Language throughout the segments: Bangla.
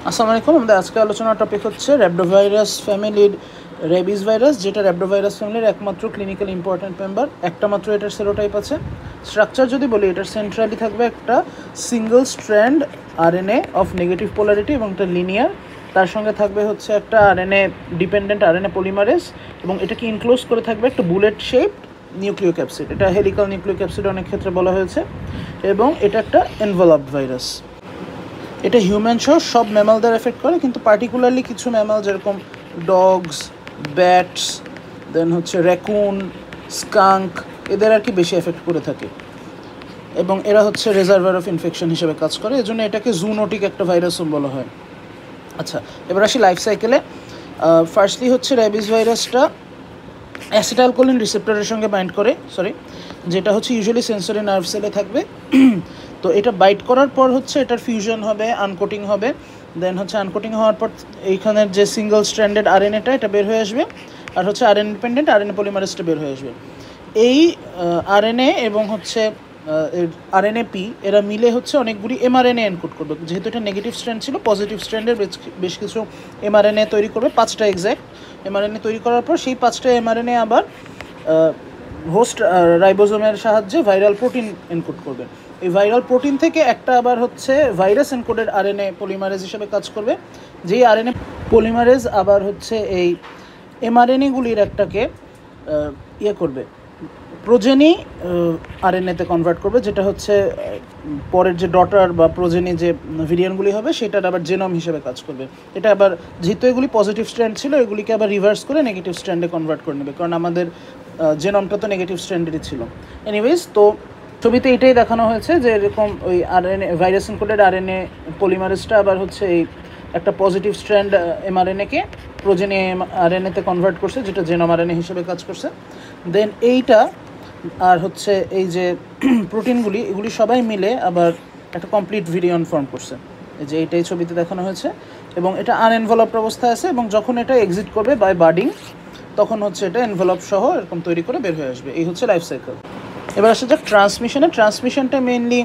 আসসালামু আলাইকুম। আমাদের আজকে আলোচনার টপিক হচ্ছে র্যাপডোভাইরাস ফ্যামিলির রেবিস ভাইরাস, যেটা র্যাপডোভাইরাস ফ্যামিলির একমাত্র ক্লিনিক্যাল ইম্পর্ট্যান্ট মেম্বার। একটা মাত্র এটার সেরোটাইপ আছে। স্ট্রাকচার যদি বলি, এটার সেন্ট্রালি থাকবে একটা single strand RNA of negative polarity এবং এটা লিনিয়ার। তার সঙ্গে থাকবে হচ্ছে একটা আরএনএ ডিপেন্ডেন্ট আরএনএ পলিমারেজ এবং এটাকে ইনক্লোজ করে থাকবে একটা বুলেট শেপড নিউক্লিওক্যাপসিড। এটা হেলিক্যাল নিউক্লিওক্যাপসিড অনেক ক্ষেত্রে বলা হয়েছে। এবং এটা একটা এনভেলপড ভাইরাস। এটা হিউম্যান সহ সব ম্যামালদের এফেক্ট করে, কিন্তু পার্টিকুলারলি কিছু ম্যামাল যেরকম ডগস, ব্যাটস, দেন হচ্ছে র্যাকুন, স্কাঙ্ক, এদের আর কি বেশি এফেক্ট করে থাকে এবং এরা হচ্ছে রেজার্ভার অফ ইনফেকশন হিসেবে কাজ করে। এজন্য এটাকে জুনোটিক একটা ভাইরাসও বলা হয়। আচ্ছা, এবার আসি লাইফ সাইকেলে। ফার্স্টলি হচ্ছে র্যাবিস ভাইরাসটা অ্যাসিটাইলকোলিন রিসেপ্টরের সঙ্গে বাইন্ড করে, যেটা হচ্ছে ইউজুয়ালি সেন্সরি নার্ভ সেলে থাকবে। তো এটা বাইট করার পর হচ্ছে এটার ফিউশন হবে, আনকোটিং হবে। দেন হচ্ছে আনকোটিং হওয়ার পর এইখানের যে সিঙ্গল স্ট্র্যান্ডেড আরএনএটা এটা বের হয়ে আসবে, আর হচ্ছে আরএনএ ডিপেন্ডেন্ট আরএনএ পলিমারেজটা বের হয়ে আসবে। এই আরএনএ এবং হচ্ছে আরএনএ পি এরা মিলে হচ্ছে অনেকগুলি এমআরএনএ এনকোড করবে। যেহেতু এটা নেগেটিভ স্ট্র্যান্ড ছিল, পজিটিভ স্ট্র্যান্ডের বেশ কিছু এমআরএনএ তৈরি করবে, 5টা এক্স্যাক্ট এমআরএনএ তৈরি করার পর সেই 5টা এমআরএনএ আবার হোস্ট রাইবোজোমের সাহায্যে ভাইরাল প্রোটিন এনকোড করবে। এই ভাইরাল প্রোটিন থেকে একটা আবার হচ্ছে ভাইরাস এনকোডেড আরএনএ পলিমারেজ হিসেবে কাজ করবে, যেই আরএনএ পলিমারেজ আবার হচ্ছে এই এমআরএনএগুলির একটাকে করবে, প্রোজেনি আরএনএতে কনভার্ট করবে, যেটা হচ্ছে পরের যে ডটার বা প্রোজেনি যে ভেরিয়েন্টগুলি হবে সেটার আবার জেনম হিসেবে কাজ করবে। এটা আবার যেহেতু এগুলি পজিটিভ স্ট্র্যান্ড ছিল, এগুলিকে আবার রিভার্স করে নেগেটিভ স্ট্র্যান্ডে কনভার্ট করে নেবে, কারণ আমাদের জেনমটা তো নেগেটিভ স্ট্র্যান্ডেরই ছিল। এনিওয়েজ, তো ছবিতে এটাই দেখানো হয়েছে যে এরকম ওই আরএনএ ভাইরাস এনকোডেড আরএনএ পলিমারেজটা আবার হচ্ছে এই একটা পজিটিভ স্ট্র্যান্ড এমআরএনএকে প্রোজেনি আরএনএতে কনভার্ট করছে, যেটা জেনম আরএনএ হিসেবে কাজ করছে। দেন এইটা আর হচ্ছে এই যে প্রোটিনগুলি, এগুলি সবাই মিলে আবার একটা কমপ্লিট ভিরিয়ন ফর্ম করছে, যে এইটাই ছবিতে দেখানো হয়েছে। এবং এটা আনএনভেলপড অবস্থায় আছে এবং যখন এটা এক্সিট করবে বাই বাডিং, তখন হচ্ছে এটা এনভেলপ সহ এরকম তৈরি করে বের হয়ে আসবে। এই হচ্ছে লাইফ সাইকেল। এবার আসা যাক ট্রান্সমিশনটা মেনলি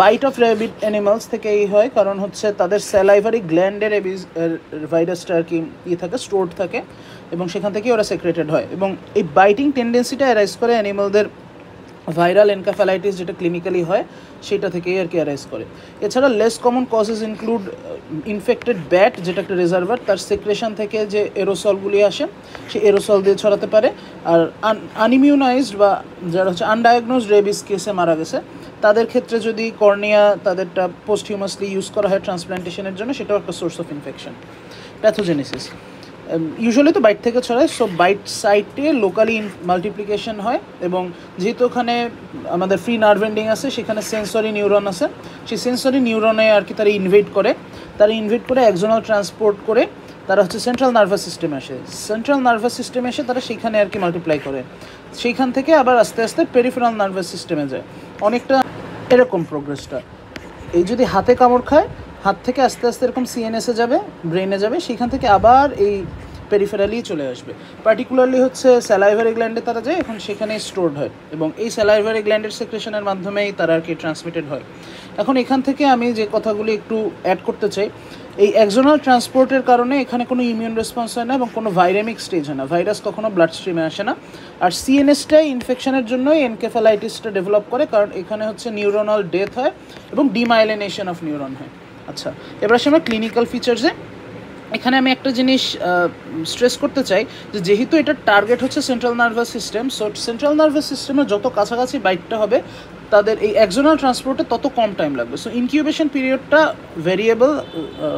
বাইট অফ র্যাবিড অ্যানিমালস থেকেই হয়, কারণ হচ্ছে তাদের স্যালাইভারি গ্ল্যান্ডের ভাইরাসটা আর কি থাকে, স্টোরড থাকে এবং সেখান থেকেই ওরা সেক্রেটেড হয়। এবং এই বাইটিং টেন্ডেন্সিটা অ্যারাইজ করে অ্যানিমালদের ভাইরাল এনকাফ্যালাইটিস, যেটা ক্লিনিক্যালি হয় সেটা থেকেই আর কি অ্যারাইজ করে। এছাড়া less common causes include infected bat, যেটা একটা রিজার্ভার, তার সেক্রেশন থেকে যে এরোসলগুলি আসে সেই এরোসল দিয়ে ছড়াতে পারে। আর আনইমিউনাইজড বা যারা হচ্ছে আনডায়াগনোজড রেবিস কেসে মারা গেছে, তাদের ক্ষেত্রে যদি কর্নিয়া তাদেরটা পোস্টহিউমাসলি ইউজ করা হয় ট্রান্সপ্ল্যান্টেশনের জন্য, সেটাও একটা source of infection. Pathogenesis usually তো বাইট থেকে ছড়ায়, সো বাইট সাইটে লোকালি মাল্টিপ্লিকেশন হয় এবং যেহেতু ওখানে আমাদের ফ্রি নার্ভ এন্ডিং আছে, সেখানে সেন্সরি নিউরন আছে, সেই সেন্সরি নিউরনে আর কি তারা ইনভেট করে একজনাল ট্রান্সপোর্ট করে তারা হচ্ছে সেন্ট্রাল নার্ভাস সিস্টেমে এসে তারা সেইখানে আর কি মাল্টিপ্লাই করে। সেইখান থেকে আবার আস্তে আস্তে পেরিফেরাল নার্ভাস সিস্টেমে যায়। অনেকটা এরকম প্রোগ্রেসটা। এই যদি হাতে কামড় খায়, হাত থেকে আস্তে আস্তে এরকম সিএনএসে যাবে, ব্রেনে যাবে, সেখান থেকে আবার এই পেরিফেরালি চলে আসবে। পার্টিকুলারলি হচ্ছে স্যালাইভারি গ্ল্যান্ডে তারা যায়, এখন সেখানে স্টোরড হয় এবং এই স্যালাইভারি গ্ল্যান্ডের সেক্রেশনের মাধ্যমেই তারা আর কি ট্রান্সমিটেড হয়। এখন এখান থেকে আমি যে কথাগুলি একটু অ্যাড করতে চাই, এই এক্সোনাল ট্রান্সপোর্টের কারণে এখানে কোনো ইমিউন রেসপন্স হয় না এবং কোনো ভাইরেমিক স্টেজ হয় না, ভাইরাস কখনো ব্লাড স্ট্রিমে আসে না। আর সিএনএসটাই ইনফেকশনের জন্যই এনকেফ্যালাইটিসটা ডেভেলপ করে, কারণ এখানে হচ্ছে নিউরোনাল ডেথ হয় এবং ডিমাইলিনেশন অফ নিউরন হয়। আচ্ছা, এবার আসি আমরা ক্লিনিক্যাল ফিচার্সে। এখানে আমি একটা জিনিস স্ট্রেস করতে চাই, যে যেহেতু এটার টার্গেট হচ্ছে central nervous system, so central nervous সিস্টেমের যত কাছাকাছি বাইটটা হবে, তাদের এই এক্সোনাল ট্রান্সপোর্টে তত কম টাইম লাগবে। সো ইনকিউবেশন পিরিয়ডটা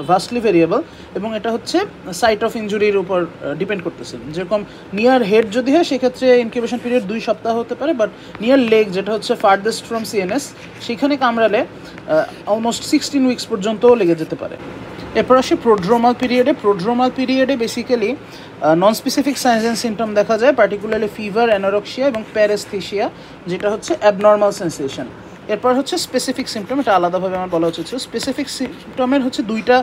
ভাস্টলি ভেরিয়েবল এবং এটা হচ্ছে সাইট অফ ইনজুরির উপর ডিপেন্ড করতেছে। যেরকম নিয়ার হেড যদি হয়, সেক্ষেত্রে ইনকিউবেশন পিরিয়ড 2 সপ্তাহ হতে পারে, বাট নিয়ার লেগ, যেটা হচ্ছে ফার্দেস্ট ফ্রম সিএনএস, সেখানে কামড়ালে অলমোস্ট 16 উইকস পর্যন্তও লেগে যেতে পারে। এরপর আসি প্রোড্রোমাল পিরিয়ডে basically non specific science and symptom দেখা যায়, পার্টিকুলারলি ফিভার, অ্যানোরক্সিয়া এবং প্যারেস্থেশিয়া, যেটা হচ্ছে অ্যাবনর্মাল সেন্সেশন। এরপর হচ্ছে স্পেসিফিক সিমটম, এটা আলাদাভাবে আমার বলা উচিত ছিল। স্পেসিফিক সিমটমের হচ্ছে 2টা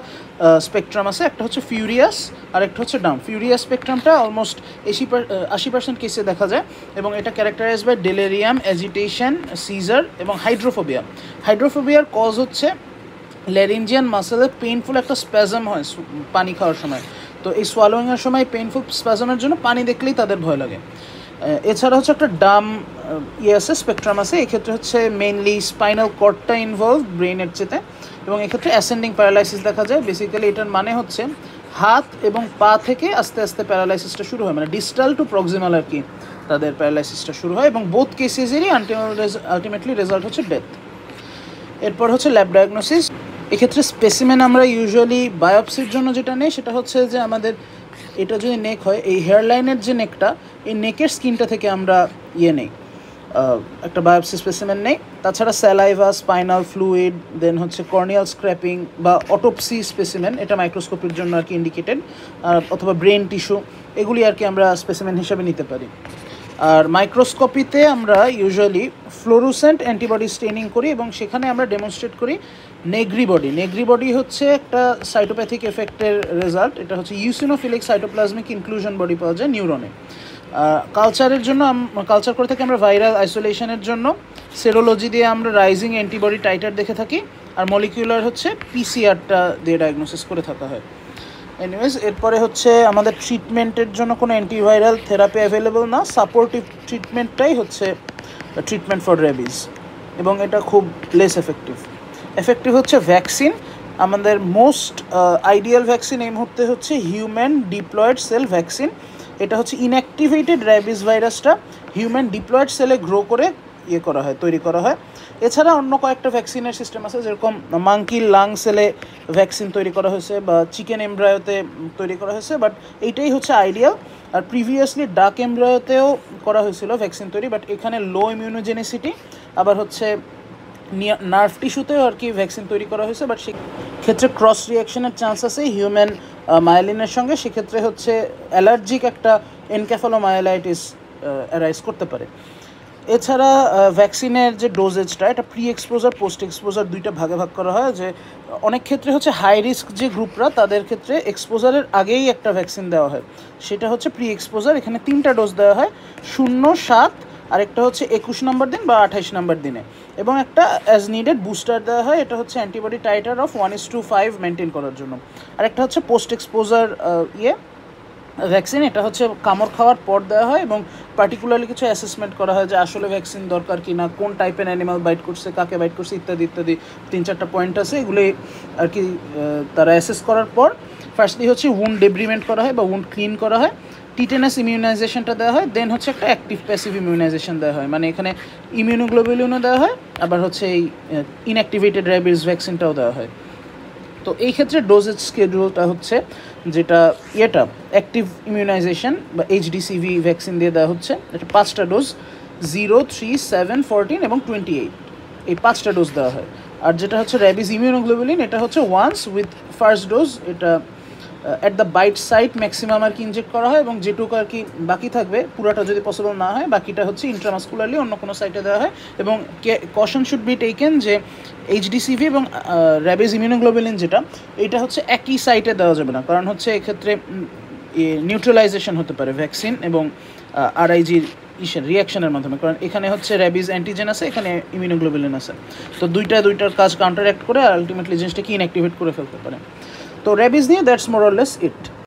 স্পেকট্রাম আছে, একটা হচ্ছে ফিউরিয়াস আর একটা হচ্ছে ডাম। ফিউরিয়াস স্পেকট্রামটা অলমোস্ট 80% কেসে দেখা যায় এবং এটা ক্যারেক্টারাইজ বাই ডেলেরিয়াম, অ্যাজিটেশন, সিজার এবং হাইড্রোফোবিয়ার কজ হচ্ছে ল্যারিঞ্জিয়ান মাসেলে পেইনফুল একটা স্প্যাজম হয় পানি খাওয়ার সময়। তো এই সোয়ালোয়িংয়ের সময় পেইনফুল স্প্যাজমের জন্য পানি দেখলেই তাদের ভয় লাগে। এছাড়া হচ্ছে একটা ডাম আছে, স্পেকট্রাম আছে। এক্ষেত্রে হচ্ছে মেইনলি স্পাইনাল কর্ডটা ইনভলভ ব্রেইনের চেতে, এবং এক্ষেত্রে অ্যাসেন্ডিং প্যারালাইসিস দেখা যায়। বেসিক্যালি এটার মানে হচ্ছে হাত এবং পা থেকে আস্তে আস্তে প্যারালাইসিসটা শুরু হয়, মানে ডিস্টাল টু প্রক্সিমাল আর কি তাদের প্যারালাইসিসটা শুরু হয়, এবং বোথ কেসেসেরই আলটিমেটলি রেজাল্ট হচ্ছে ডেথ। এরপর হচ্ছে ল্যাব ডায়াগনোসিস। এক্ষেত্রে স্পেসিমেন আমরা ইউজুয়ালি বায়োপসির জন্য যেটা নেই সেটা হচ্ছে যে আমাদের এটা যদি নেক হয়, এই হেয়ারলাইনের যে নেকটা, এই নেকের স্কিনটা থেকে আমরা নেই, একটা বায়োপসি স্পেসিমেন নেই। তাছাড়া স্যালাইভা, স্পাইনাল ফ্লুইড, দেন হচ্ছে কর্নিয়াল স্ক্র্যাপিং বা অটোপসি স্পেসিমেন, এটা মাইক্রোস্কোপির জন্য আর কি ইন্ডিকেটেড, অথবা ব্রেন টিস্যু, এগুলি আর কি আমরা স্পেসিমেন হিসাবে নিতে পারি। আর মাইক্রোস্কোপিতে আমরা ইউজুয়ালি ফ্লোরোসেন্ট অ্যান্টিবডি স্টেনিং করি, এবং সেখানে আমরা ডেমনস্ট্রেট করি নেগ্রি বডি। নেগ্রি বডি হচ্ছে একটা সাইটোপ্যাথিক এফেক্টের রেজাল্ট। এটা হচ্ছে ইউসিনোফিলিক সাইটোপ্লাজমিক ইনক্লুশন বডি পাওয়া যায় নিউরনে। কালচারের জন্য কালচার করে থাকি আমরা ভাইরাল আইসোলেশনের জন্য। সেরোলজি দিয়ে আমরা রাইজিং অ্যান্টিবডি টাইটার দেখে থাকি, আর মলিকিউলার হচ্ছে পিসিআরটা দিয়ে ডায়াগনোসিস করে থাকা হয়। এনিওয়েজ, এরপরে হচ্ছে আমাদের ট্রিটমেন্টের জন্য কোনো অ্যান্টিভাইরাল থেরাপি অ্যাভেলেবল না, সাপোর্টিভ ট্রিটমেন্টটাই হচ্ছে ট্রিটমেন্ট ফর রেবিজ, এবং এটা খুব লেস এফেক্টিভ হচ্ছে ভ্যাকসিন। আমাদের মোস্ট আইডিয়াল ভ্যাকসিন এই মুহূর্তে হচ্ছে হিউম্যান ডিপ্লয়েড সেল ভ্যাকসিন। এটা হচ্ছে ইনঅ্যাক্টিভেটেড র্যাবিস ভাইরাসটা হিউম্যান ডিপ্লয়েড সেলে গ্রো করে তৈরি করা হয়। এছাড়া অন্য কয়েকটা ভ্যাকসিনের সিস্টেম আছে, যেরকম মাঙ্কি লাং সেলে ভ্যাকসিন তৈরি করা হয়েছে বা চিকেন এমব্রায়োতে তৈরি করা হয়েছে, বাট এইটাই হচ্ছে আইডিয়াল। আর প্রিভিয়াসলি ডাক এমব্রায়োতেও করা হয়েছিল ভ্যাকসিন তৈরি, বাট এখানে লো ইমিউনোজেনিসিটি, আবার হচ্ছে নার্ভ টিস্যুতেও আর কি ভ্যাকসিন তৈরি করা হয়েছে, বাট সেক্ষেত্রে ক্রস রিয়াকশনের চান্স আছে হিউম্যান মায়োলিনের সঙ্গে। সেক্ষেত্রে হচ্ছে অ্যালার্জিক একটা এনক্যাফালোমায়োলাইটিস অ্যারাইজ করতে পারে। এছাড়া ভ্যাকসিনের যে ডোজেজটা, এটা প্রি এক্সপোজার পোস্ট এক্সপোজার দুইটা ভাগে ভাগ করা হয়। যে অনেক ক্ষেত্রে হচ্ছে হাই রিস্ক যে গ্রুপরা, তাদের ক্ষেত্রে এক্সপোজারের আগেই একটা ভ্যাকসিন দেওয়া হয়, সেটা হচ্ছে প্রি এক্সপোজার। এখানে 3টা ডোজ দেওয়া হয়, 0, 7, আর একটা হচ্ছে 21 নম্বর দিন বা 28 নম্বর দিনে, এবং একটা অ্যাজ নিডেড বুস্টার দেওয়া হয়। এটা হচ্ছে অ্যান্টিবডি টাইটার অফ 1:5 মেনটেন করার জন্য। আর একটা হচ্ছে পোস্ট এক্সপোজার ভ্যাকসিন। এটা হচ্ছে কামড় খাওয়ার পর দেওয়া হয়, এবং পার্টিকুলারলি কিছু অ্যাসেসমেন্ট করা হয় যে আসলে ভ্যাকসিন দরকার কি না, কোন টাইপের অ্যানিমাল বাইট করছে, কাকে বাইট করছে, ইত্যাদি ইত্যাদি 3-4টা পয়েন্ট আছে। এগুলি আর কি তারা অ্যাসেস করার পর ফার্স্টলি হচ্ছে উন্ড ডেব্রিমেন্ট করা হয় বা উন্ড ক্লিন করা হয়, টিটেনাস ইমিউনাইজেশনটা দেওয়া হয়, দেন হচ্ছে একটা অ্যাক্টিভ প্যাসিভ ইমিউনাইজেশন দেওয়া হয়, মানে এখানে ইমিউনোগ্লোবুলিনও দেওয়া হয়, আবার হচ্ছে এই ইনঅ্যাক্টিভেটেড র্যাবিস ভ্যাকসিনটাও দেওয়া হয়। তো এই ক্ষেত্রে ডোজেজ স্কেডিউলটা হচ্ছে যেটা অ্যাক্টিভ ইমিউনাইজেশন বা HDCV ভ্যাকসিন দিয়ে দেওয়া হচ্ছে। এটা 5টা ডোজ, 0, 3, 7, 14 এবং 28, এই 5টা ডোজ দেওয়া হয়। আর যেটা হচ্ছে র্যাবিস ইমিউনোগ্লোবুলিন, এটা হচ্ছে ওয়ান্স উইথ ফার্স্ট ডোজ, এটা at the bite site maximum আর কি ইনজেক্ট করা হয়, এবং যেটুকু আর কি বাকি থাকবে, পুরাটা যদি পসিবল না হয়, বাকিটা হচ্ছে ইন্ট্রামাসকুলারলি অন্য কোনো সাইটে দেওয়া হয়। এবং কশন শুড বি টেকেন যে HDCV এবং র্যাবিস ইমিউনোগ্লোবুলিন যেটা, এইটা হচ্ছে একই সাইটে দেওয়া যাবে না, কারণ হচ্ছে এক্ষেত্রে নিউট্রালাইজেশন হতে পারে ভ্যাকসিন এবং RIG রিয়াকশনের মাধ্যমে, কারণ এখানে হচ্ছে র্যাবিস অ্যান্টিজেন আছে, এখানে ইমিউনোগ্লোবুলিন আছে। তো দুইটার কাজ কাউন্টারঅ্যাক্ট করে আলটিমেটলি জিনিসটাকে ইনঅ্যাক্টিভেট করে ফেলতে পারে। তো র্যাবিস নিয়ে that's more or less it.